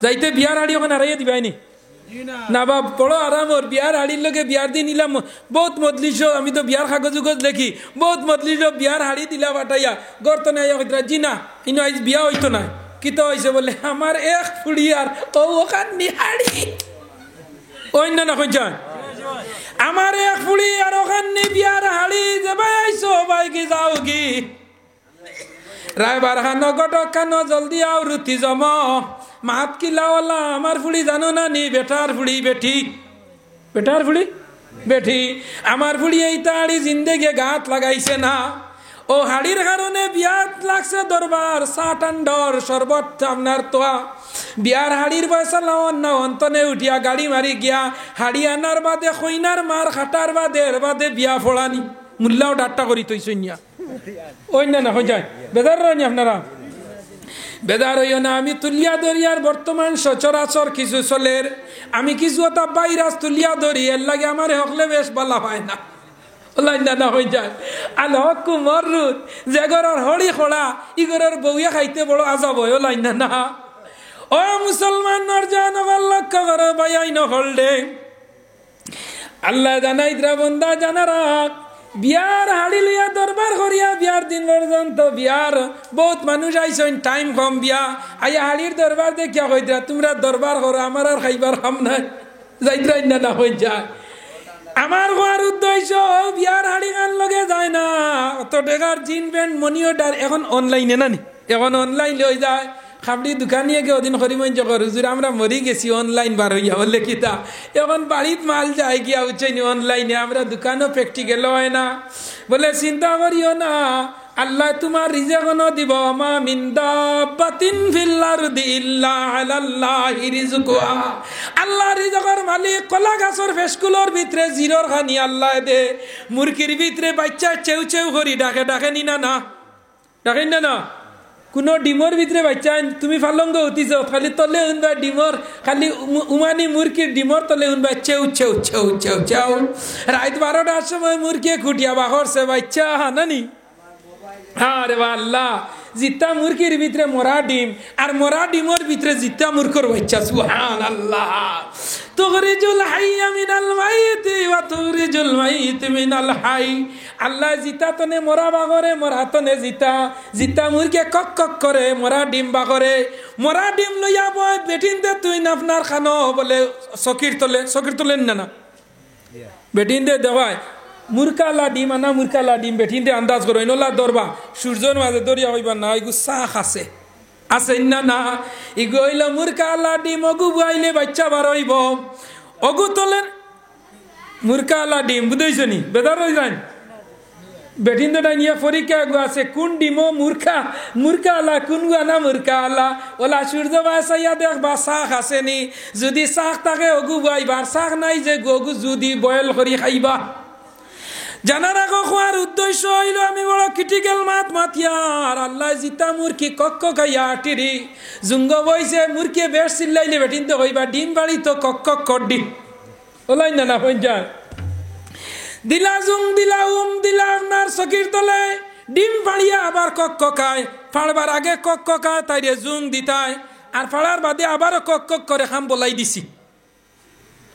যাইতে বিয়ার হাড়ি ওখানে হারাইয়া দিবাইনি না বা বড় আরাম ওর বিয়ার হাড়ির লোকে বিয়ার দিন নিলাম বহুত মজলিস আমি তো বিয়ার কাগজ উগজ লেখি বহুত মজলিস বিয়ার হাড়ি দিলা বাটাইয়া গর্ত নাই জি না ইনো আইজ বিয়া হইতো না কিতো হয়েছে বলে আমার এক ফুড়ি আর ও ওখান নিহাড়ি অন্য না কইছেন আমার এক ফুড়ি আর ওখান নি বিয়ার হাড়ি যে ভাই আইসো ভাই কি যাও কি রায়বার হানো গটক কানো জলদি আও রুতি জম মাত কি লাওলা আমার ফুড়ি জানো না নি বেটার ফুড়ি বেটি বেটার ফুড়ি বেটি আমার ফুড়ি এই তাড়ি জিন্দেগে গাত লাগাইছে না ও হাড়ির কারণে বিয়াত লাগছে দরবার সাটান্ডর শরবত আপনার তোয়া বিয়ার হাড়ির পয়সা লাওন না অন্তনে উঠিয়া গাড়ি মারি গিয়া হাড়ি আনার বাদে কইনার মার খাটার বাদে বিয়া ফোড়ানি মুল্লাও ডাট্টা করি তৈ সৈন্যা ওই না হয়ে যায় বেদার রানি আপনারা বেদার হইও না আমি তুলিয়া দরিয়ার বর্তমান সচরাচর কিছু চলের আমি কিছু ওটা বাইরাস তুলিয়া ধরি এর লাগে আমার হকলে বেশ বলা হয় না না হয়ে যায় আল হকু মরুদ যে ঘরের হড়ি খোড়া ই ঘরের বউয়ে খাইতে বড় আজাব হয় লাইন না ও মুসলমান নরজান লক্ষ্য করো ভাই নহলডে আল্লাহ জানাই বন্দা জানা রাখ বিয়ার হাড়ি লইয়া দরবার করিয়া বিয়ার দিন পর্যন্ত বিয়ার বহুত মানুষ আইসেন টাইম কম বিয়া আইয়া হাড়ির দরবার দেখিয়া কইতরা তোমরা দরবার করো আমার আর খাইবার খাম নাই যাইতরাই না হয়ে যায় আমার হওয়ার উদ্দেশ্য বিয়ার হাড়ি গান লগে যায় না অত টাকার জিন প্যান্ট মনি অর্ডার এখন অনলাইনে না নি এখন অনলাইন লই যায় খাবড়ি দোকানিয়ে গিয়ে ওদিন হরিমঞ্চ কর হুজুর আমরা মরি গেছি অনলাইন বার হইয়া বললে কিতা এখন বাড়িত মাল যায় গিয়া উচ্চনি অনলাইনে আমরা দোকানও প্র্যাকটিক্যাল হয় না বলে চিন্তা করিও না আল্লাহ তোমার রিজেকও দিব মা মিন দাব্বাতিন ফিল আরদি ইল্লা আলাল্লাহি রিজকুহা আল্লাহ রিজকের মালিক কলা গাছের ফেসকুলোর ভিতরে জিরোর খানি আল্লাহ দে মুরগির ভিতরে বাচ্চা চেউ চেউ করি ডাকে নি না ডাকেন না কোনো ডিমর ভিতরে বাচ্চা তুমি ফালঙ্গ উঠিছ খালি তলে উনবা ডিমর খালি উমানি মুরগির ডিমর তলে উনবা চেউ চেউ চেউ চেউ চেউ রাত 12টার সময় মুরগি খুটিয়া বাহরছে বাচ্চা হানানি আরে আল্লাহ জিতা মুরগির ভিতরে মরা ডিম আর মরা ডিমর ভিতরে জিতা মুরগির বাচ্চা সুবহানাল্লাহ তুখরিজুল হাইয়া মিনাল মাইতি ওয়া তুখরিজুল মাইতি মিনাল হাই আল্লাহ জিতা তনে মরা বাগরে মরা তনে জিতা মুরগি কক কক করে মরা ডিম বাগরে মরা ডিম লইয়া বয় বেটিনতে তুই আপনার খানো বলে সকির তোলে না বেটিনতে দেওয়ায় মুরকালা ডিম আনা মুরকালা ডিম বেঠিনতে আন্দাজ করো ইনলা দরবা সূর্যর মাঝে দরিয়া হইবা না ইগু সাখ আছে না ইগু হইল মুরকালা ডিম অগু বুয়াইলে বাচ্চা বার হইব অগু তোলেন মুরকালা ডিম বুঝেছো নি বেদার হয়ে যান বেঠিনতে নিয়ে পরীক্ষা গু আছে কোন ডিমো মুরকালা কোন গানা মুরকালা ওলা সূর্য বাসাইয়া দেখ বা শাক আছে নি যদি শাক থাকে অগু বুয়াইবার শাক নাই যে অগু যদি বয়েল করি খাইবা জানার আগে খোয়ার উদ্দেশ্য হইল আমি বড় ক্রিটিক্যাল মাতিয়ার আল্লাহ জিতা মুরকি কক খাইয়া আটিরি জুঙ্গ বইছে মুরকি বেশ চিল্লাইলে বেটিন তো হইবা ডিম বাড়ি তো কক কড্ডি ওলাই না হয়ে যায় দিলা জুং দিলা দিলা আপনার চকির তলে ডিম ফাড়িয়া আবার কক খায় ফাড়বার আগে কক খায় তাই জুং দিতায় আর ফাড়ার বাদে আবারও কক করে খাম বলাই দিছি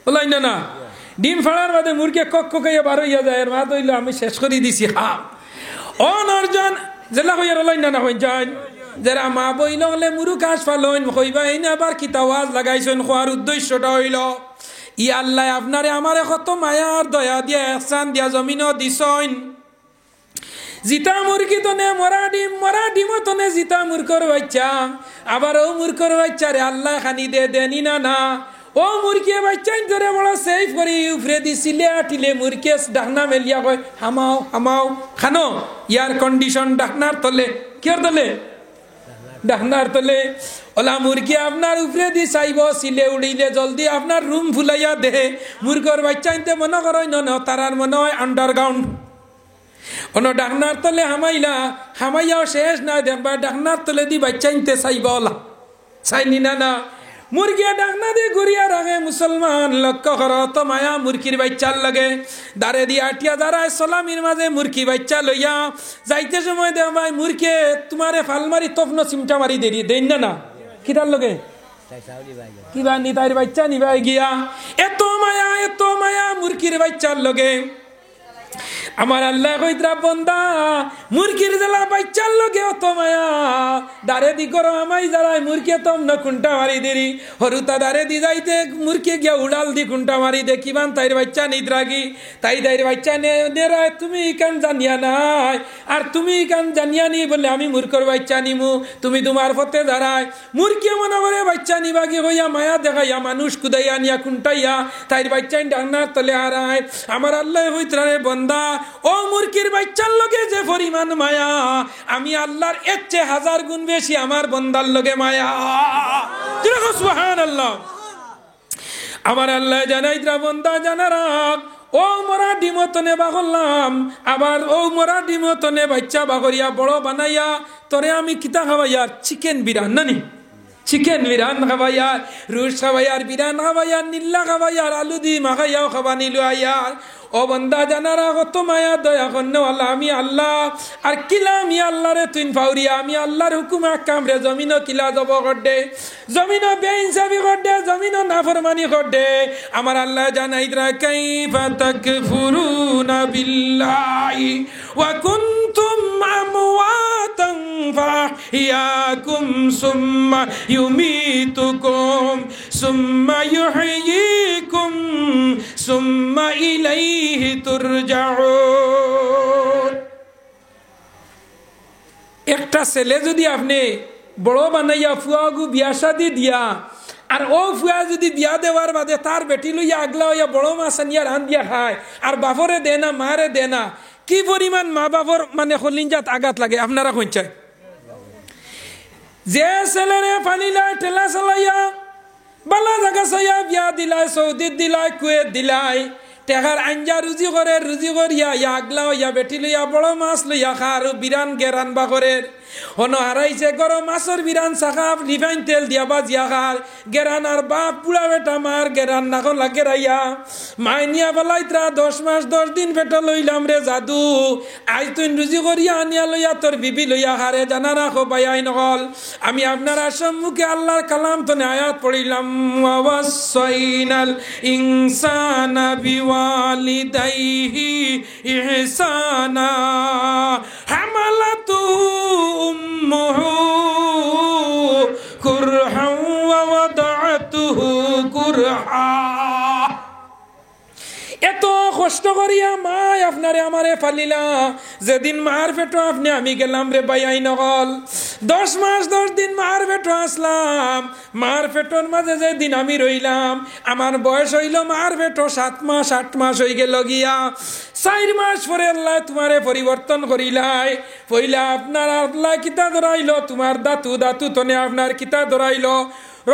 ওলাই না ডিম ফাড়ার বাদে মুরগি কক খাইয়া বার হইয়া যায় এর মাত হইল আমি শেষ করে দিছি অনর্জন জেলা হইয়ার ওলাই না হয়ে যায় যারা মা বইল হলে মুরুক হাঁস ফালইন হইবা এই না আবার কিতাওয়াজ লাগাইছেন খোয়ার উদ্দেশ্যটা হইল ই আল্লাহ আপনারে আমারে কত মায়ার দয়া দিয়া এহসান দিয়া জমিনও দিছইন জিতা মুরগি তনে মরা ডিমও তনে জিতা মূর্খর বাচ্চা আবার ও মূর্খর বাচ্চারে আল্লাহ খানি দেনি না ও মুরগি বাচ্চাই ধরে বড় সেফ করি উফরে দিছিলে আটিলে মুরগি ডাকনা মেলিয়া কয় হামাও খানো ইয়ার কন্ডিশন ডাকনার তলে কিয়র তলে ডাকনার তলে ওলা মুরগি আপনার উপরে দি চাইব সিলে উড়িলে জলদি আপনার রুম ফুলাইয়া দে মুরগর বাচ্চাইতে মনে করই ন তারার মনে হয় আন্ডারগ্রাউন্ড অন্য ডাকনার তলে হামাইয়াও শেষ না দেখবা ডাকনার তলে দি বাচ্চাইতে চাইব ওলা চাইনি না মুরগিয়া ডাকনা দিয়ে ঘুরিয়া রাখে মুসলমান লক্ষ্য করো তো মায়া মুরগির বাচ্চার লাগে দাঁড়ে দিয়ে আটিয়া দাঁড়ায় সলামির মাঝে মুরগি বাচ্চা লইয়া যাইতে সময় দেখ ভাই মুরগি তোমারে ফালমারি তফন চিমটা মারি দেন না কিতার লগে কিবা নি তাইর বাচ্চা নিবাই গিয়া এত মায়া মুরগির বাচ্চার লগে আমার আল্লাহ কইতরা বন্দা মুরগির জেলা বাচ্চার লগে অত মায়া দারে দি করো আমাই যারাই মুরগি তম না কুন্টা মারি দেরি হরুতা দারে দি যাইতে মুরগি গিয়া উড়াল দি কুন্টা মারি দে কিবান তাইর বাচ্চা নিদ্রাগি তাই তাইর বাচ্চা নেরায় তুমি কান জানিয়া নাই আর তুমি কান জানিয়া নি বলে আমি মূর্খর বাচ্চা নিমু তুমি তোমার পথে দাঁড়ায় মুরগি মনে করে বাচ্চা নিবাগি হইয়া মায়া দেখাইয়া মানুষ কুদাইয়া নিয়া কুন্টাইয়া তাইর বাচ্চা ডান্নার তলে হারায় আমার আল্লাহ হইতরা রে বন্দা ও মুরগির বাচ্চার লগে যে পরিমাণ মায়া আমি আল্লাহর এর চেয়ে 1000 গুণ বেশি আমার বন্দার লগে মায়া সুবহানাল্লাহ আমার আল্লাহ জানাইতরা বন্দা জানা রাখ ও মরা ডিমতনে বাগলাম আবার ও মরা ডিমতনে বাচ্চা বাগরিয়া বড় বানাইয়া তোরে আমি কিতা খাওয়াইয়ার চিকেন বিরান নানি চিকেন বিরান খাওয়াইয়ার রুশ খাওয়াইয়ার বিরান খাওয়াইয়ার নীলা খাওয়াইয়ার আলু দি মাখাইয়াও খাওয়া নিল আয়ার ও বন্দা জানারা কত মায়া দয়া কন্যওয়ালা আমি আল্লাহ আর কিলা আমি আল্লাহ রে তুই ফাউরিয়া আমি আল্লাহর হুকুম আকাম রে জমিনও কিলা জব করদে জমিনও বেইনসাফি করদে জমিনও নাফরমানি করদে আমার আল্লাহ জানাইতরা কাইফা তাকফুরুনা বিল্লাহি ওয়া কুনতুম আমওয়াতান ফাহিয়াকুম সুম্মা ইউমিতুকুম সুম্মা ইউহয়িকুম সুম্মা ইলাইহি তুরজাউন একটা ছেলে যদি আপনি বড় বানাইয়া ফুয়াগু বিয়া শাদি দিয়া আর ও ফুয়া যদি বিয়া দেওয়ার বাদে তার বেটি লইয়া আগলা হইয়া বড় মাছ আনিয়া রান দিয়া খায় আর বাপরে দে না মারে দে না কি পরিমাণ মা বাপর মানে হলিঞ্জাত আঘাত লাগে আপনারা কইছেন যে ছেলেরে ফানিলা ঠেলা চালাইয়া বালা জায়গা চাইয়া বিয়া দিলাই সৌদিত দিলাই কুয়েত দিলাই টেকার আঞ্জা রুজি করে রুজি করিয়া আগলা হইয়া বেটি লইয়া বড় মাছ লইয়া খা আর বিরান গেরান বা করে হন হারাইছে গরম মাছের বিরান চাকা রিফাইন তেল দিয়া বাজিয়া খার গেরান আর বাপ পুরা বেটা মার গেরান নাকো লাগে রাইয়া মাই নিয়া বলাইত্রা 10 মাস 10 দিন বেটা লইলাম রে জাদু আজ তুই রুজি করিয়া আনিয়া লইয়া তোর বিবি লইয়া খারে জানা রাখো বাইয়াই নহল আমি আপনার সম্মুখে আল্লাহর কালাম তো আয়াত পড়িলাম ওয়াসাইনাল ইনসানা বিওয়ালিদাইহি ইহসানা হামালাতু উম্মুহু কুরহা ওয়া ওয়াদাতুহু কুরহা এত কষ্ট করিয়া মা আপনারে আমারে ফালিলা যেদিন মার পেটো আপনি আমি গেলাম রে বাইয়াই নগল 10 মাস 10 দিন মার পেটো আসলাম মার পেটোর মাঝে যেদিন আমি রইলাম আমার বয়স হইল মার পেটো 7 মাস 8 মাস হয়ে গেল গিয়া 4 মাস পরে আল্লাহ তোমারে পরিবর্তন করিলাই পইলা আপনার আল্লাহ কিতা ধরাইল তোমার দাতু তনে আপনার কিতা ধরাইল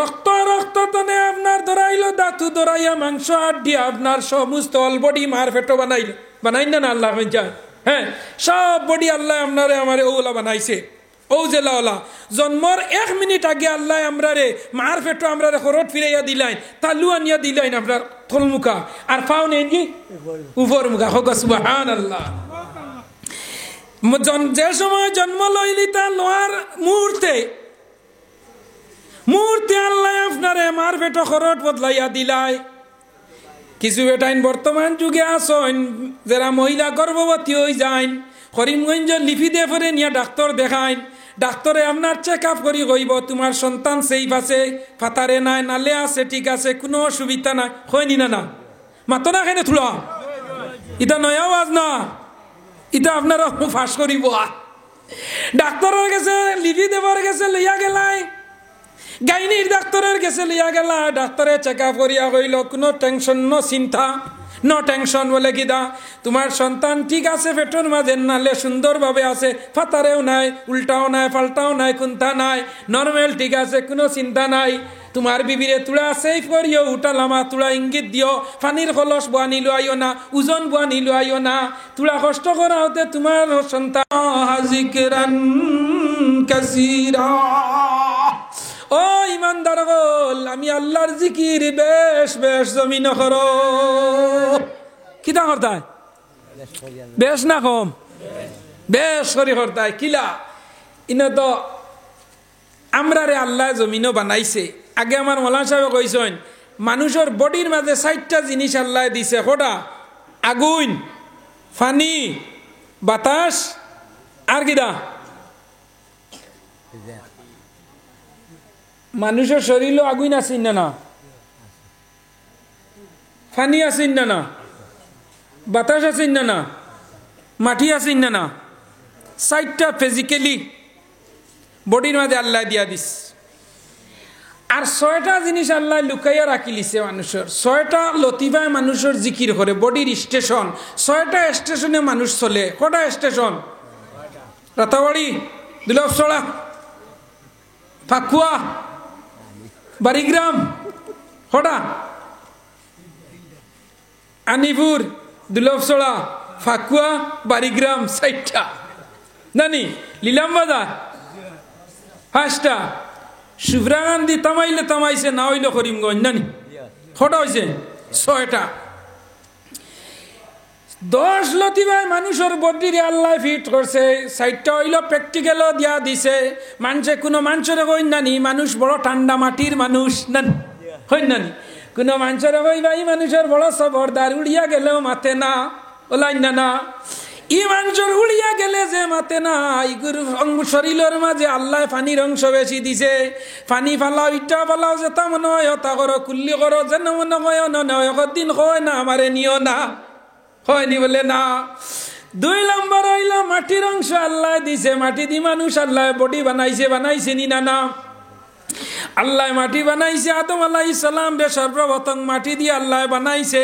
রক্ত তনে আপনার ধরাইলো দাঁতু ধরাইয়া মাংস আড্ডি আপনার সমস্ত অল বডি মার ফেটো বানাই না আল্লাহ হ্যাঁ সব বডি আল্লাহ আপনারে আমারে ওলা বানাইছে ও জেলাওয়ালা জন্মর 1 মিনিট আগে আল্লাহ আমরারে মার ফেটো আমরারে খরট ফিরাইয়া দিলাইন তালু আনিয়া দিলাইন আপনার থলমুখা আর পাও নেন কি উপর মুখা হোক সুবহানাল্লাহ যে সময় জন্ম লইলি তা লোয়ার মুহূর্তে আল্লাহ আপনারে মার বেটো খরট বদলাইয়া দিলাই কিছু বেটাইন বর্তমান যুগে আসন যারা মহিলা গর্ভবতী হয়ে যাইন করিমগঞ্জ লিপি দিয়ে পরে নিয়ে ডাক্তার দেখাইন ডাক্তারে আপনার চেক আপ করি কইব তোমার সন্তান সেফ আছে ফাতারে নাই নালে আছে ঠিক আছে কোনো অসুবিধা নাই হয়নি না মাতো না কেন থুলা এটা নয় আওয়াজ না এটা আপনারা ফাঁস করিব ডাক্তারের কাছে লিপি দেবার কাছে লইয়া গেলাই গাইনির ডাক্তারের কাছে লিয়া গেলা ডাক্তারে চেক আপ করিয়া কইল কোনো টেনশন নো চিন্তা নো টেনশন বলে কিদা তোমার সন্তান ঠিক আছে পেটের মাঝে নালে সুন্দরভাবে আছে ফাতারেও নাই উল্টাও নাই পাল্টাও নাই কোনটা নাই নর্মাল ঠিক আছে কোনো চিন্তা নাই তোমার বিবিরে তুলা সেফ করিও উঠালামা তুলা ইঙ্গিত দিও পানির কলস বোয়া নিলো আইও না ওজন বোয়া নিলো আইও না তুলা কষ্ট করা হতে তোমার সন্তান জিকরান কাসীরা ও ইমানদার বল আমি আল্লাহর জিকির বেশ বেশ জমিন করো কিতা করতায় বেশ না কম বেশ করি করতায় কিলা ইনো তো আমরা রে আল্লাহ জমিনও বানাইছে আগে আমার মৌলানা সাহেব কইছেন মানুষের বডির মাঝে 60টা জিনিস আল্লাহ দিছে কোটা আগুন পানি বাতাস আর কিরা মানুষের শরীরও আগুন আছে না পানি আছে না বাতাস আছে না মাটি আছে না 60টা ফিজিক্যালি বডির মাঝে আল্লাহ দিয়া দিস আর 6টা জিনিস আল্লাহ লুকাইয়া রাখি লিছে মানুষের 6টা লতিফায় মানুষের জিকির করে বডির স্টেশন 6টা স্টেশনে মানুষ চলে কটা স্টেশন রাতাবাড়ি দুলভছড়া ফাকুয়া বারিগ্রাম কটা আনিপুর দুলভছড়া ফাকুয়া বারিগ্রাম 6টা জানি লিলাম বাজার 5টা শুভ্রা গান্ধী তামাইলে তামাইছে না হইলে করিমগঞ্জ জানি কটা হয়েছে 6টা 10 লতিফায় মানুষের বডিরে আল্লাহ ফিট করছে 60টা হইল প্র্যাকটিক্যালও দিয়া দিছে মানুষে কোনো মানুষের কই নানি মানুষ বড় ঠান্ডা মাটির মানুষ নানি হই নানি কোনো মানুষের কই ভাই মানুষের বড় সবরদার উড়িয়া গেলেও মাথে না ওলাই না ই মানুষের উড়িয়া গেলে যে মাতে না ইগুর শরীরের মাঝে আল্লাহ পানির অংশ বেশি দিছে পানি ফালাও ইটা ফালাও যেটা মনে হয় তা করো কুল্লি করো যেন মনে হয় দিন হয় না আমারে নিও না হয়নি বলে না 2 নম্বর হইল মাটির অংশ আল্লাহ দিছে মাটি দি মানুষ আল্লাহ বডি বানাইছে নি না আল্লাহ মাটি বানাইছে আদম আলাইহিস সালাম রে সর্বপ্রথম মাটি দিয়ে আল্লাহ বানাইছে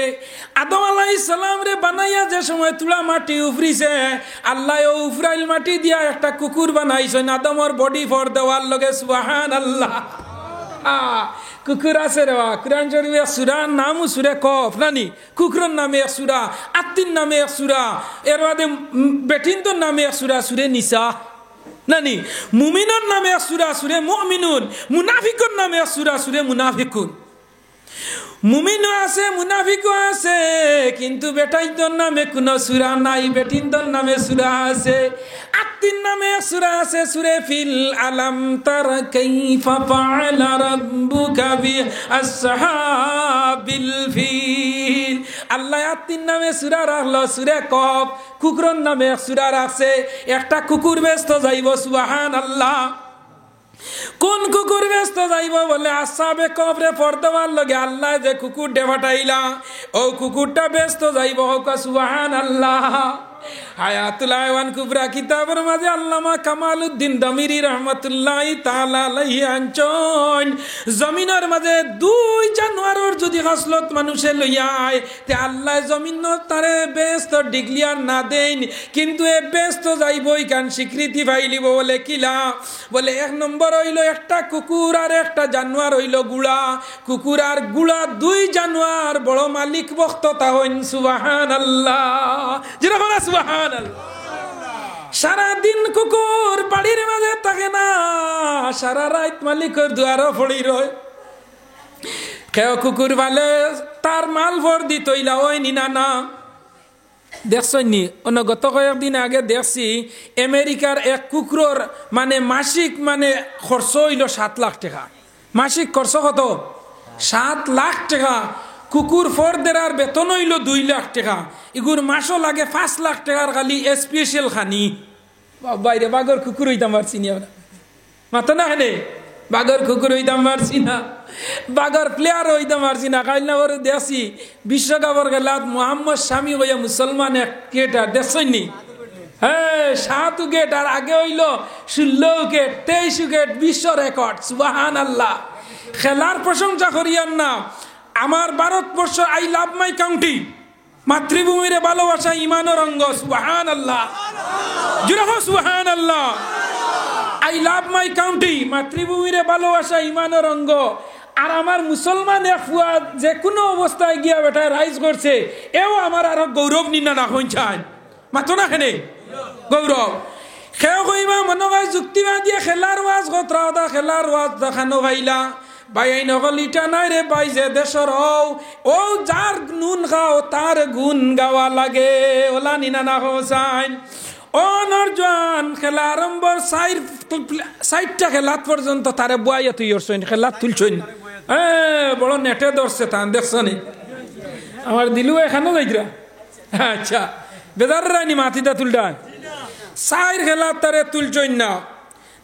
আদম আলাইহিস সালাম রে বানাইয়া যে সময় তুলা মাটি উফরিছে আল্লাহ ও উফরাইল মাটি দিয়া একটা কুকুর বানাইছে আদমর বডি ফর দেওয়ার লগে সুবহানাল্লাহ কুকুর আছে রে কুরআন শরীফে সূরার নাম সূরা কফ নানি কুকুরের নামে এক সূরা আত্তির নামে এক সূরা এর বাদে বেটিনদের নামে এক সূরা সূরা নিসা নানি মুমিনের নামে এক সূরা সূরা মুমিনুন মুনাফিকের নামে এক সূরা সূরা মুনাফিকুন মুমিনও আছে মুনাফিকও আছে কিন্তু বেটাইদের নামে কোনো সূরা নাই বেটিনদের নামে সূরা আছে আত্তির নামে সূরা আছে সূরা ফিল আলাম তারা কাইফা ফাআলা রাব্বুকা বি আসহাবিল ফিল আল্লাহ আত্তির নামে সূরা রাখলো সূরা কফ কুকুরের নামে সূরা রাখছে একটা কুকুর ব্যস্ত যাইব সুবহানাল্লাহ কোন কুকুর ব্যস্ত যাইব বলে আসহাবে কবরে পড়তেবার লগে আল্লাহ যে কুকুর ডেভাটাইলা ও কুকুরটা ব্যস্ত যাইব হোক সুবহানাল্লাহ হায়াতুল হায়াওয়ান কুবরা কিতাবের মাঝে আল্লামা কামালউদ্দিন দামিরি রাহমাতুল্লাহি তাআলা আলাইহি আনচন জমিনের মাঝে 2 জানোয়ারের যদি হাসলত মানুষে লইয়ায় তে আল্লাহ জমিনত তারে ব্যস্ত ডিগলিয়ার না দেন কিন্তু এ ব্যস্ত যাইবই কান স্বীকৃতি পাইলিব বলে কিলা বলে 1 নম্বর হইল একটা কুকুর আর একটা জানোয়ার হইল গুড়া কুকুর আর গুড়া 2 জানোয়ার বড় মালিক বক্ততা হইন সুবহানাল্লাহ যেরকম সুবহানাল্লাহ সারা দিন কুকুর বাড়ির মাঝে থাকে না সারা রাত মালিকের দুয়ারও পড়ি রয় কেউ কুকুর ভালে তার মাল ভর দিতইলা ওই নিনা না দেখছনি অন্য গত কয়েকদিন আগে দেখছি আমেরিকার এক কুকুরের মানে মাসিক মানে খরচ হইল 7 লাখ টাকা মাসিক খরচ কত 7 লাখ টাকা কুকুর ফরদেরার বেতন হইল 2 লাখ টাকা ইগুর মাসও লাগে 5 লাখ টাকার খালি স্পেশাল খানি বাইরে বাগর কুকুর হইতাম পারছি না মাথা না হেনে বাগর কুকুর হইতাম পারছি না বাগর প্লেয়ার হইতাম পারছি না কাল না ওর দেখছি বিশ্বকাপের খেলাত মোহাম্মদ শামি হইয়া মুসলমান এক ক্রিকেটার দেখছনি হ্যাঁ 7 উইকেট আর আগে হইল 16 উইকেট 23 উইকেট বিশ্ব রেকর্ড সুবহানাল্লাহ খেলার প্রশংসা করিয়ান না আমার Bharatvarsha I love my country মাতৃভূমির ভালোবাসা ইমানের অঙ্গ সুবহানাল্লাহ জুড়ে হোক সুবহানাল্লাহ আই লাভ মাই কাউন্ট্রি মাতৃভূমির ভালোবাসা ইমানের অঙ্গ আর আমার মুসলমান ফুয়া যে কোনো অবস্থায় গিয়া বেটা রাইজ করছে এও আমার আরো গৌরব নিনা না হইছান মাতো না খেনে গৌরব খেয়ে কইবা মনে হয় যুক্তিবাদী খেলার ওয়াজ কতরা খেলার ওয়াজ দেখানো ভাইলা ভাই এই নকল ইটা নাই রে ভাই যে দেশর ও যার নুন খাও তার গুণ গাওয়া লাগে ওলা নিনা না হোসাইন ও নরজান খেলা আরম্ভর 60টা খেলাত পর্যন্ত তারে বুয়াইয়া তুই খেলা তুলছইন বড় নেটে ধরছে তান দেখছো নি আমার দিলু এখানেও যাইতরা আচ্ছা বেদার রানি মাথিটা তুলটা সাইর খেলা তারে তুলছই না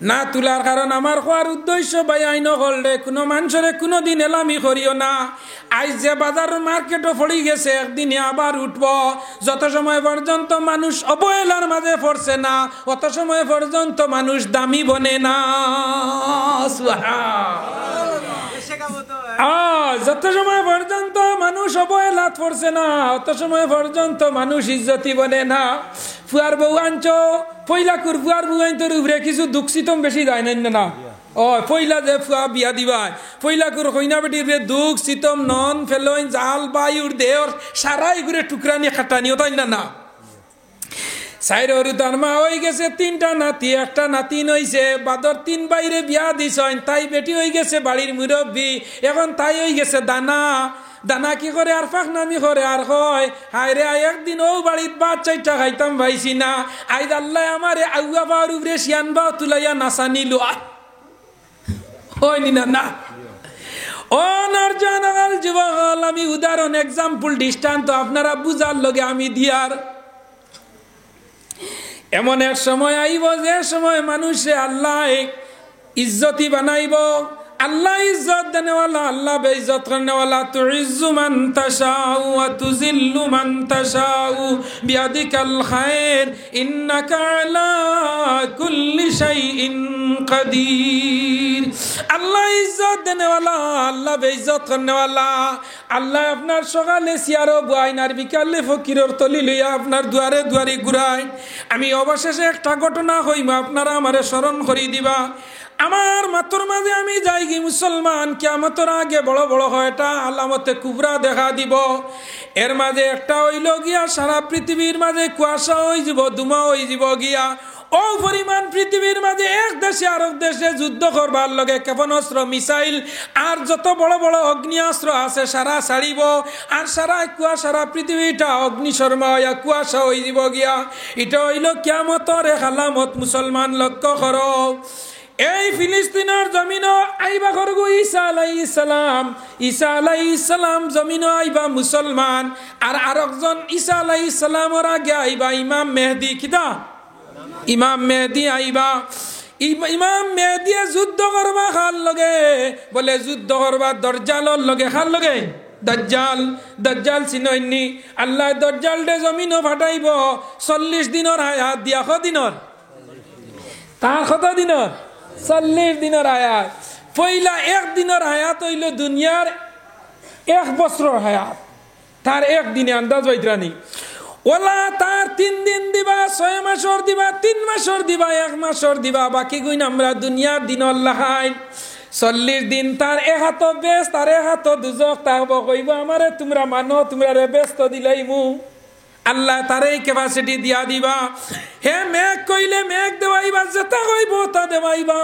না তোলার কারণ আমার কোয়ার উদ্দেশ্য ভাই আইন হলরে কোনো মানুষের কোনো দিন এলামি করিও না আজ যে বাজার মার্কেটও পড়ে গেছে একদিনে আবার উঠব যত সময় পর্যন্ত মানুষ অবহেলার মাঝে পড়ছে না অত সময় পর্যন্ত মানুষ দামি বনে না যত সময় পর্যন্ত মানুষ অবহেলা পড়ছে না অত সময় পর্যন্ত মানুষ ইজ্জতি বনে না ফুয়ার বউ আনছ পয়লা কুর ফুয়ার বউ আনতর উপরে কিছু দুঃখ সিতম বেশি যায় না ও পয়লা যে ফুয়া বিয়া দিবা পয়লা কুর কইনা বেটির দুঃখ সিতম নন ফেলইন জাল বায়ুর দেহর সারাই ঘুরে টুকরানি খাটানিও তাই না সাইর তার মা হয়ে গেছে 3টা নাতি একটা নাতি নইছে বাদর 3 বাইরে বিয়া দিছেন তাই বেটি হয়ে গেছে বাড়ির মুরব্বী এখন তাই হয়ে গেছে দানা দানা কি করে আর ফাঁক নামি করে আর হয় হায় রে একদিন ও বাড়ির ভাত 4টা খাইতাম ভাইছি না আইদ আল্লাহ আমারে আউয়া বাউর উপরে শিয়ান বাউ তুলাইয়া নাসা নিল হয় না না ও নরজানাল যুবক আমি উদাহরণ এক্সাম্পল দৃষ্টান্ত আপনারা বুঝার লগে আমি দিয়ার এমন এক সময় আইব যে সময় মানুষে আল্লাহ ইজ্জতি বানাইব আল্লাহ ইজ্জত দেনেওয়ালা আল্লাহ বেইজ্জত করনেওয়ালা তুইজ্জু মান তাশাউ ওয়া তুযিল্লু মান তাশাউ বিয়াদিকাল খায়র ইন্নাকা আলা কুল্লি শাইইন কাদির আল্লাহ ইজ্জত দেনেওয়ালা আল্লাহ বেইজ্জত করনেওয়ালা আল্লাহ আপনার সকালে সিয়ারো বুয়াইন আর বিকালে ফকিরের তলি লইয়া আপনার দুয়ারে দুয়ারে ঘুরাই আমি অবশেষে একটা ঘটনা হইম আপনারা আমারে স্মরণ করি দিবা আমার মাতর মাঝে আমি যাই কি মুসলমান কিয়ামতের আগে বড় বড় হয়টা আলামতে কুবরা দেখা দিব এর মাঝে একটা হইল গিয়া সারা পৃথিবীর মাঝে কুয়াশা হয়ে যাব ধুমা হয়ে যাব গিয়া ও পরিমাণ পৃথিবীর মাঝে এক দেশে আরেক দেশে যুদ্ধ করবার লগে ক্ষেপণাস্ত্র মিসাইল আর যত বড় বড় অগ্নিয়াস্ত্র আছে সারা ছাড়িব আর সারা পৃথিবীটা অগ্নিশর্মা হইয়া কুয়াশা হয়ে যাব গিয়া এটা হইল কিয়ামতের এক আলামত মুসলমান লক্ষ্য করো এই ফিলিস্তিনের জমিন আইবা করগু ঈসা আলাইহিস সালাম জমিন আইবা মুসলমান আর আরেকজন ঈসা আলাইহিস সালামের আগে আইবা ইমাম মেহেদী কিতা ইমাম মেহেদী আইবা ইমাম মেহেদী যুদ্ধ করবা খাল লগে বলে যুদ্ধ করবা দজ্জালের লগে খাল লগে দজ্জাল চিনইনি আল্লাহ দজ্জাল দে জমিন ফাটাইব 40 দিনের হায়াত দিয়া দিনের তার কত দিনের 40 দিনের হায়াত পয়লা 1 দিনের হায়াত হইল দুনিয়ার 1 বছরের হায়াত তার 1 দিনে আন্দাজ হইতরানি ওলা তার 3 দিন দিবা 6 মাসর দিবা 3 মাসর দিবা 1 মাসর দিবা বাকি গুণ আমরা দুনিয়ার দিন আল্লাহ 40 দিন তার এক হাত বেশ তার এক হাত দুজক তাহব কইব আমারে তোমরা মানো তোমরা রে ব্যস্ত দিলাইমু আল্লাহ তারে ক্যাপাসিটি দিয়া দিবা হে মেঘ কইলে মেঘ দেওয়াইবা যেটা কইব তা দেওয়াইবা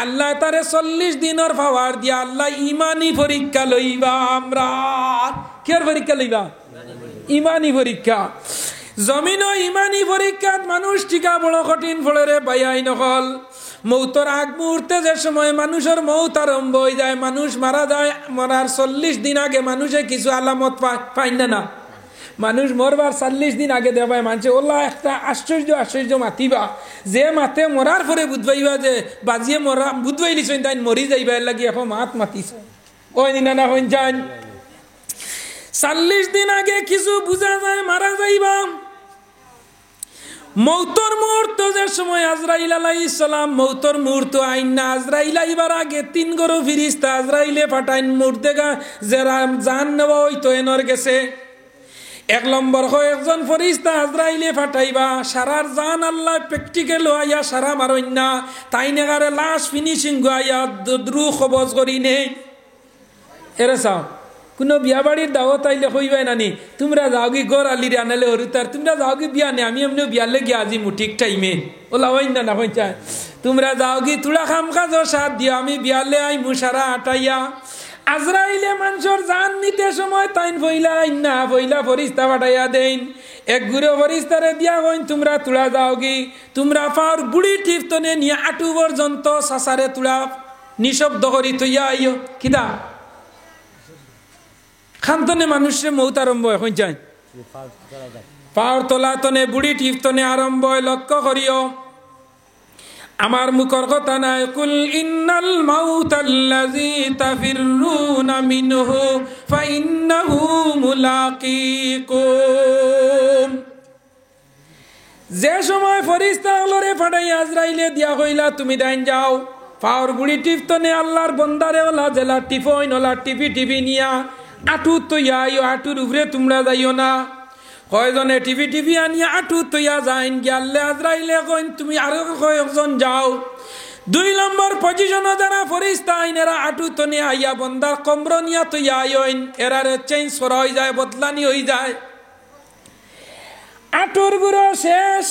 আল্লাহ তারে 40 দিনের পাওয়ার দিয়া আল্লাহ ইমানি পরীক্ষা লইবা আমরা কের পরীক্ষা লইবা ইমানি পরীক্ষা জমিন ইমানি পরীক্ষাত মানুষ টিকা বড় কঠিন ফলে রে বাইয়াই নকল মৌতর আগ মুহূর্তে যে সময় মানুষের মৌত আরম্ভ হয়ে যায় মানুষ মারা যায় মরার 40 দিন আগে মানুষে কিছু আলামত পায় না মানুষ মরবার 40 দিন আগে দেবায় মানছে ওলা একটা আশ্চর্য মাতিবা যে মাতে মরার পরে বুধবাইবা যে বাজিয়ে মরা বুধবাইলিছেন তাই মরি যাইবা এর লাগি এখন মাতিছ ওই দিন না হইন যান 40 দিন আগে কিছু বুঝা যায় মারা যাইবা মৌতর মুহূর্ত যে সময় আজরাইল আলাইহিস সালাম মৌতর মুহূর্ত আইন না আজরাইল আইবার আগে 3 গরু ফিরিস্তা আজরাইলে পাঠাইন মুর্দেগা যারা জান নেওয়া হইতো এনর গেছে 1 নম্বর হয় একজন ফরিস্তা আজরাইলে পাঠাইবা সারার জান আল্লাহ প্র্যাকটিক্যাল আইয়া সারা মারইন না তাই নেগারে লাশ ফিনিশিং আইয়া দ্রু খবজ করি নেই এরে চাও কোনো বিয়া বাড়ির দাওয়াত আইলে কইবাই নানি তোমরা যাওগি গড় আলিরে আনালে হরুতার তোমরা যাওগি বিয়া নে আমি এমনি বিয়ালে গিয়ে আজি ঠিক টাইমে ওলা হইন না হইন তোমরা যাওগি তুলা খাম কাজ সাথ দিও আমি বিয়ালে আই মুসারা আটাইয়া আজরাইলে মানুষের জান নিতে সময় তাইন ফইলা আইন না ফইলা ফরিস্তা পাঠাইয়া দেন এক গুড়ে ফরিস্তারে দিয়া হইন তোমরা তুলা যাওগি তোমরা পার বুড়ি টিপতনে নিয়ে আটু পর্যন্ত সাসারে তুলা নিঃশব্দ করি তুইয়া আইও কিদা খান্তনে মানুষের মৌত আরম্ভ হয় হয়ে যায় পাওয়ার তোলা তনে বুড়ি টিপ তনে আরম্ভ হয় লক্ষ্য করিও আমার মুখর কথা নাই কুল ইন্নাল মাউতাল্লাযী তাফিররুনা মিনহু ফাইন্নাহু মুলাকীকুম যে সময় ফেরেশতা হলরে ফাটাই আজরাইলে দিয়া কইলা তুমি ডাইন যাও পাওয়ার বুড়ি টিপ তনে আল্লাহর বন্দারে ওলা জেলা টিপইন ওলা টিপি টিপি নিয়া আটু তৈয়া আটুর উপরে তোমরা যাইও না কয়জনে টিভি টিভি আনিয়া আটু তৈয়া যাইন গিয়ালে আজরাইলে কইন তুমি আরো কয়েকজন যাও 2 নম্বর পজিশনে যারা ফেরেশতা আইনেরা আটু তনে আইয়া বন্দার কমর নিয়া তৈয়া আইন এরারে চেঞ্জ করা হয়ে যায় বদলানি হয়ে যায় আটুর গুড়ো শেষ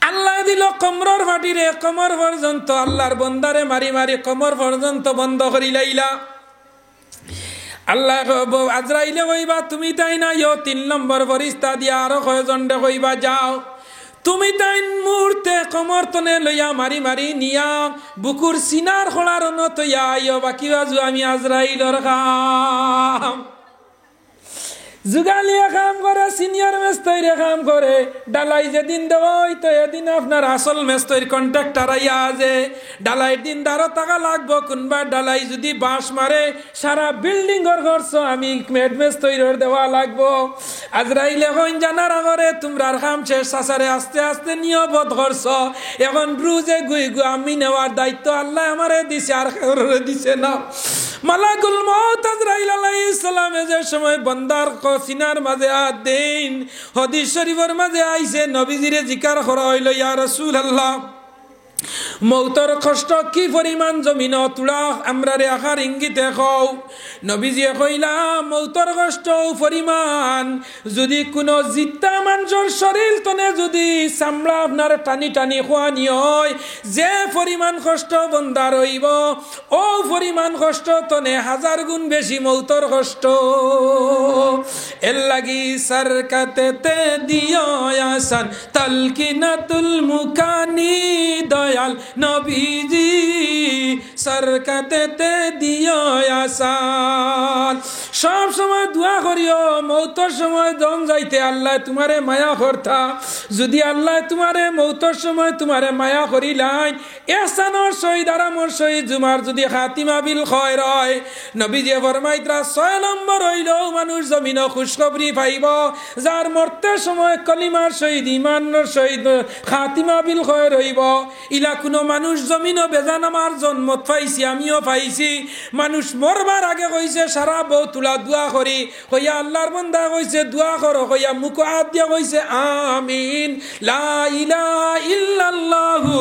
আল্লাহ দিল কমরর ফাটিরে কমর পর্যন্ত আল্লাহর বন্দারে মারি মারি কমর পর্যন্ত বন্ধ করি লাইলা আল্লাহ আজরাইলে কইবা তুমি তাই না 3 নম্বর ফেরেশতা দিয়া আরো কয়জনরে কইবা যাও তুমি তাই মুহূর্তে কমর তনে লইয়া মারি মারি নিয়া বুকুর সিনার খোলার নত ইয়া বাকি বাজু আমি আজরাইলর কাম जुगालिया काम करे সিনিয়র মেস্তরে কাম করে ডালাই যেদিন দেওই তো এদিন আপনার আসল মেস্তর কন্ট্রাক্টর আইয়া আছে ডালাই দিন 12 টাকা লাগবো কোনবা ডালাই যদি বাঁশ মারে সারা বিল্ডিং এর খরচ আমি মেড মেস্তর দেওয়া লাগবো আজরাইলে কইন জানার আগরে তোমরার কাম শেষ সাসারে আস্তে আস্তে নিয়বত খরচ এখন রুজে গুই গু আমি নেওয়ার দায়িত্ব আল্লাহ আমারে দিছে আর কাউরে দিছে না মালাকুল মউত আজরাইল আলাইহিস সালামে যে সময় বান্দার সিনার মাঝে হাত দেন হাদিস শরীফের মাঝে আইছে নবীজিরে জিকার করা হইল ইয়া রাসূলুল্লাহ মৌতর কষ্ট কি পরিমাণ জমিন তুলা আমরা রে আখার ইঙ্গিতে কও নবীজি কইলা মৌতর কষ্ট পরিমাণ যদি কোনো জিত্তা মানুষের শরীর তনে যদি চামড়া আপনার টানি টানি খোয়ানি হয় যে পরিমাণ কষ্ট বন্দার হইব ও পরিমাণ কষ্ট তনে 1000 গুণ বেশি মৌতর কষ্ট এর লাগি সরকাতে দিও আসান তালকিনাতুল মুকানি দয়াল নবীজি সরকাতে দিও আসান সব সময় দোয়া করিও মৌতর সময় দম যাইতে আল্লাহ তোমারে মায়া করতা যদি আল্লাহ তোমারে মৌতর সময় তোমারে মায়া করিলাই ইহসানর সহিত আরামর সহিত জুমার যদি খাতিমা বিল খয়র হয় নবীজি ফরমাইতরা 6 নম্বর হইলেও মানুষ জমিন খুশখবরি পাইব যার মরতে সময় কলিমার সহিত ঈমানের সহিত খাতিমা বিল খয়র হইব ইলা কোনো মানুষ জমিন বেজান আমার জন্মত পাইছি আমিও পাইছি মানুষ মরবার আগে কইছে সারা বউ তুলা দোয়া করি কইয়া আল্লাহর বান্দা কইছে দোয়া করো কইয়া মুখ হাত দিয়া কইছে আমিন লা ইলাহা ইল্লাল্লাহু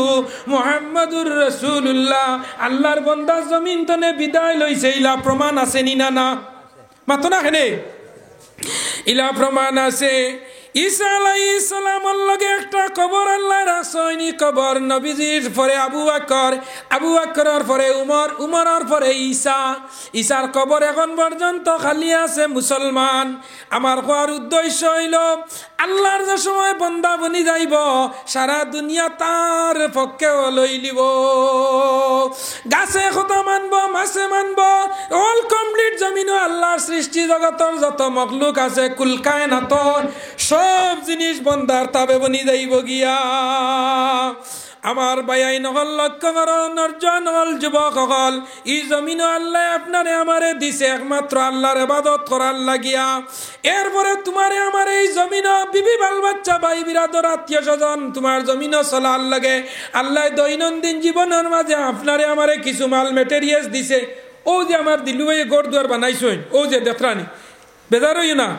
মুহাম্মাদুর রাসূলুল্লাহ আল্লাহর বান্দা জমিন তনে বিদায় লইছে ইলা প্রমাণ আছে নি না না মাতো না কেনে ইলা প্রমাণ আছে ঈসা আলাইহিস সালামের লগে একটা কবর আল্লাহ রাখছনি কবর নবীজির পরে আবু বকরের পরে উমর উমরের পরে ঈসার কবর এখন পর্যন্ত খালি আছে মুসলমান আমার কোয়ার উদ্দেশ্য হইল আল্লাহর যে সময় বান্দা বনি যাইব সারা দুনিয়া তার পক্ষে লই লিব গাছে কথা মানব মাছে মানব অল কমপ্লিট জমিন আল্লাহর সৃষ্টি জগতের যত মখলুক আছে কুল কায়নাতর সব জিনিস বন্দার তাবে বনি যাইব গিয়া আমার ভাই নহল লক্ষ্য করো নরজন হল যুবক হল ই জমিন আল্লাহ আপনারে আমারে দিছে একমাত্র আল্লাহর ইবাদত করার লাগিয়া এরপরে তোমারে আমার এই জমিন বিবি বাল বাচ্চা ভাই বিরাদর আত্মীয় স্বজন তোমার জমিন চলার লাগে আল্লাহ দৈনন্দিন জীবনের মাঝে আপনারে আমারে কিছু মাল মেটেরিয়ালস দিছে ও যে আমার দিলু ভাই গড় দুয়ার বানাইছেন ও যে দেখরানি বেজার হইও না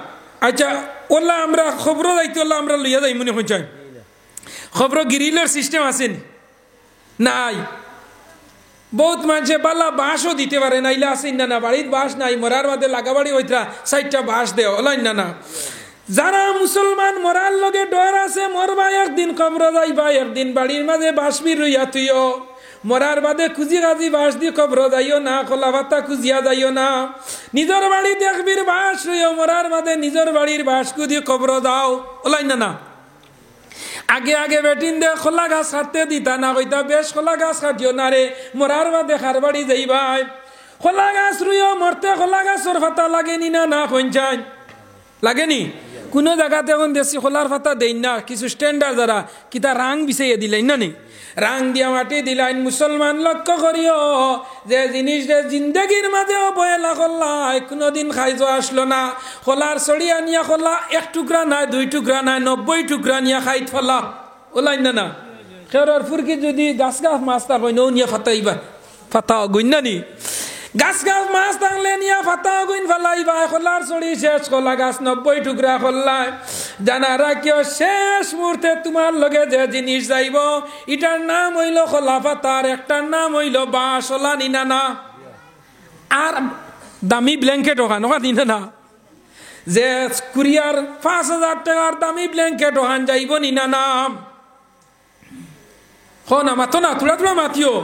আচ্ছা ওলা আমরা খবর যাইতে ওলা আমরা লইয়া যাই মনে হয়ে যায় খবর গিরিলের সিস্টেম আছে নাই বহুত মানুষে বালা বাঁশও দিতে পারে না ইলা আছে না বাড়ির বাঁশ নাই মরার বাদে লাগাবাড়ি হইতরা 4টা বাঁশ দেও ওলাই না যারা মুসলমান মরার লগে ডর আছে মরবা একদিন কবর যাইবা একদিন বাড়ির মাঝে বাঁশবির রইয়া তুইও মরার বাদে খুঁজি গাজি বাঁশ দিয়ে কবর যাইও না খোলা ভাতা খুঁজিয়া যাইও না নিজের বাড়ি দেখবির বাঁশ রইও মরার বাদে নিজের বাড়ির বাঁশ খুঁজি কবর যাও ওলাই না আগে আগে বেটিন দে খোলা গাছ কাটতে দিতা না কইতা বেশ খোলা গাছ কাটিও না রে মরার বাদে খার বাড়ি যাইবাই খোলা গাছ রুইও মরতে খোলা গাছর পাতা লাগেনি না না পঞ্চায়েত লাগেনি কোনো জায়গাতে এখন দেশি খোলার পাতা দেই না কিছু স্ট্যান্ডার্ড যারা কিতা রাং বিছাইয়া দিলেন না নি রাং দিয়া মাটি দিলাইন মুসলমান লক্ষ্য করিও যে জিনিস জিন্দগির মাঝেও বয়েলা খোল্লাই কোনোদিন খাইজ আসলো না খোলার ছড়ি আনিয়া খোলা 1 টুকরা নাই 2 টুকরা নাই 90 টুকরা নিয়া খাইত ফলা ওলাই না না খেরর ফুরকি যদি গাছ গাছ মাছ তা কই নৌ নিয়া ফাতাইবা ফাতা গইন না নি গাছ গাছ মাছ টাংলে নিয়া ফাতা গইন ফেলাইবা খোলার ছড়ি শেষ খোলা গাছ 90 টুকরা খোল্লাই জানা রাখিও শেষ মুহূর্তে তোমার লগে যে জিনিস যাইব এটার নাম হইল খোলা পাতার একটার নাম হইল বাঁশ ওলা নিনা না আর দামি ব্ল্যাঙ্কেট ওখান ওখান নিনা না যে কুরিয়ার 5,000 টাকার দামি ব্ল্যাঙ্কেট ওখান যাইব নিনা না না মাতো না তোরা তোরা মাতিও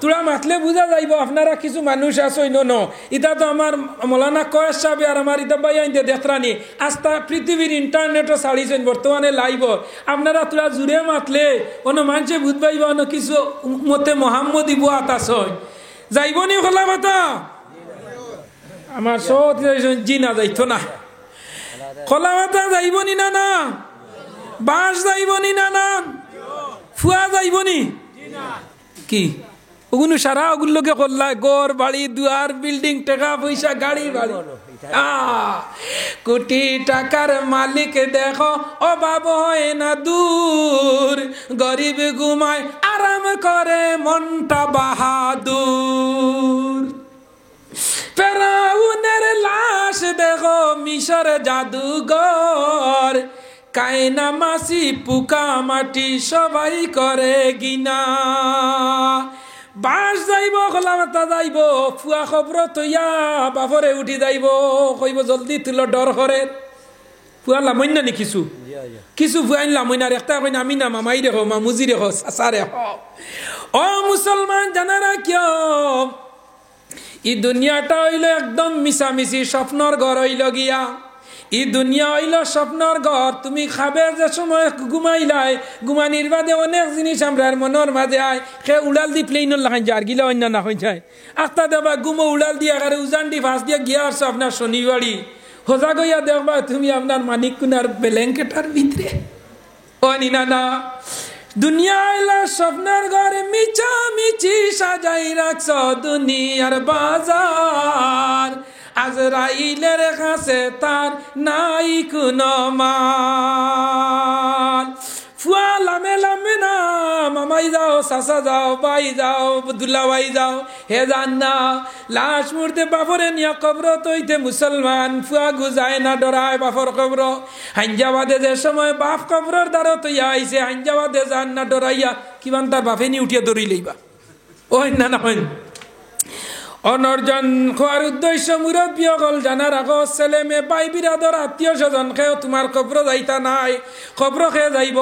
তোরা মাতলে বুঝা যাইব আপনারা কিছু মানুষ আসই ন এটা তো আমার মৌলানা কয়েস সাহেব আর আমার ইতা ভাই আইতে দেখরানি আস্তা পৃথিবীর ইন্টারনেটও ছাড়িছেন বর্তমানে লাইভ আপনারা তোরা জুড়ে মাতলে অন্য মানুষে বুঝবাইব অন্য কিছু মতে মোহাম্মদ ইবু আতাসই যাইব নি খোলা কথা আমার সব জি না যাইতো না খোলা কথা যাইব নি না না বাঁশ যাইব নি না না ফুয়া যাইব নি কি ওগুলো সারা ওগুলোকে করলাই ঘর বাড়ি দুয়ার বিল্ডিং টাকা পয়সা গাড়ি বাড়ি কোটি টাকার মালিক দেখো অভাব হয় না দূর গরিব ঘুমায় আরাম করে মনটা বাহাদুর ফেরাউনের লাশ দেখো মিশর জাদুঘর কায়না মাসি পুকা মাটি সবাই করে গিনা বাস যাইব খোলা মাথা যাইব ফুয়া খবর তৈয়া বাপরে উঠি যাইব কইব জলদি তুলো ডর করে ফুয়া লামইন না নি কিছু কিছু ফুয়াইন লামইন আর একটা কইন আমি না মামাই রেখো মামুজি রেখো চাচা রেখো ও মুসলমান জানা রাখিও ই দুনিয়াটা হইল একদম মিশামিশি স্বপ্নর ঘর হইল গিয়া ই দুনিয়া হইল স্বপ্নর ঘর তুমি খাবে যে সময় ঘুমাইলাই ঘুমানির বাদে অনেক জিনিস আমরা মনের মাঝে আয় সে উড়াল দি প্লেইনের লাগাই যায় আর গিলা অন্য না হয়ে যায় আস্তা দেবা ঘুমো উড়াল দিয়া আরে উজান দি ফাঁস দিয়া গিয়া আসছো আপনার শনিবাড়ি হোজা গইয়া দেখবা তুমি আপনার মানিক কুনার ব্ল্যাঙ্কেটার ভিতরে ও নিনা না দুনিয়া হইল স্বপ্নের ঘরে মিছা মিছি সাজাই রাখছ দুনিয়ার বাজার আজরাইলের কাছে তার নাই কোনো মান ফুয়া লামে লামে না মামাই যাও চাচা যাও বাই যাও দুলা বাই যাও হে জান না লাশ মুহূর্তে বাপরে নিয়া কবর তৈতে মুসলমান ফুয়া গুজায় না ডরায় বাপর কবর হাঞ্জাবাদে যে সময় বাপ কবরের দ্বারা তৈয়া আইছে হাঞ্জাবাদে যান না ডরাইয়া কিমান তার বাপে নি উঠিয়া দৌড়ি লইবা ওই না না হইন অনর্জন খোয়ার উদ্দেশ্য মুরব্বী হল জানার আগত ছেলে মেয়ে ভাই বিরাদর আত্মীয় স্বজন খেয়েও তোমার কবর যাইতা নাই কবর খেয়ে যাইব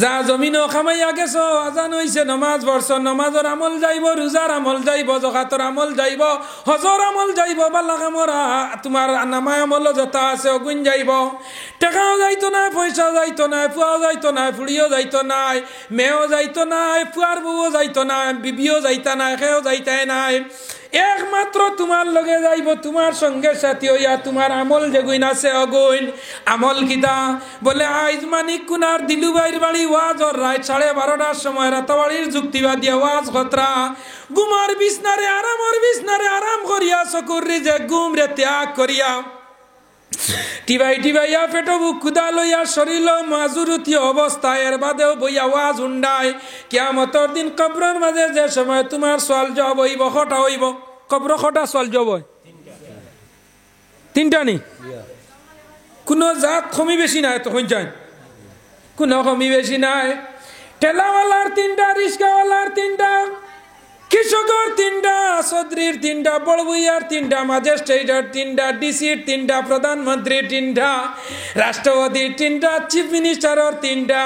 যা জমিন খামাইয়া গেছ আজান হইছে নমাজ পড়ছ নমাজর আমল যাইব রোজার আমল যাইব জকাতর আমল যাইব হজর আমল যাইব বাল্লা কামরা তোমার নামায় আমল যত আছে অগুন যাইব টাকাও যাইতো না পয়সা যাইতো না ফুয়াও যাইতো না ফুড়িও যাইতো নাই মেয়েও যাইতো নাই ফুয়ার বউও যাইতো না বিবিও যাইতা নাই খেয়েও যাইতাই নাই একমাত্র তোমার লগে যাইব তোমার সঙ্গে সাথী হইয়া তোমার আমল যেগুইন আছে অগুইন আমল কিতা বলে আইজ মানিক কুনার দিলুবাইর বাড়ি ওয়াজ ওর রাত 12:30টার সময় রাতাবাড়ির যুক্তিবাদিয়া ওয়াজ খতরা গুমার বিছনারে আরাম করিয়া চকুর রিজে গুম রে ত্যাগ করিয়া টিবাই টিবাইয়া পেটো বুক কুদা লইয়া শরীর মাজুরুতি অবস্থায় এর বাদেও বইয়া ওয়াজ উন্ডায় কিয়ামতের দিন কবরের মাঝে যে সময় তোমার সোয়াল জবাব হইব খটা হইব কবর খটা সোয়াল জবাব হয় তিনটা নি কোনো জাত কমি বেশি নাই তো হইন যায় কোনো কমি বেশি নাই ঠেলাওয়ালার তিনটা রিক্সাওয়ালার তিনটা কৃষকের তিনটা চৌধুরীর তিনটা বড়বইয়ার তিনটা ম্যাজিস্ট্রেটের তিনটা ডিসির তিনটা প্রধানমন্ত্রীর তিনটা রাষ্ট্রপতির তিনটা চিফ মিনিস্টারের তিনটা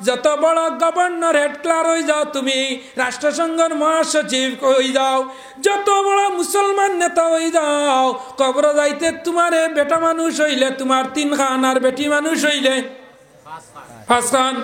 যত বড় গভর্নর হেড ক্লার্ক হয়ে যাও তুমি রাষ্ট্রসংঘের মহাসচিব হয়ে যাও যত বড় মুসলমান নেতা হয়ে যাও কবর যাইতে তোমারে বেটা মানুষ হইলে তোমার 3 খান আর বেটি মানুষ হইলে 5 খান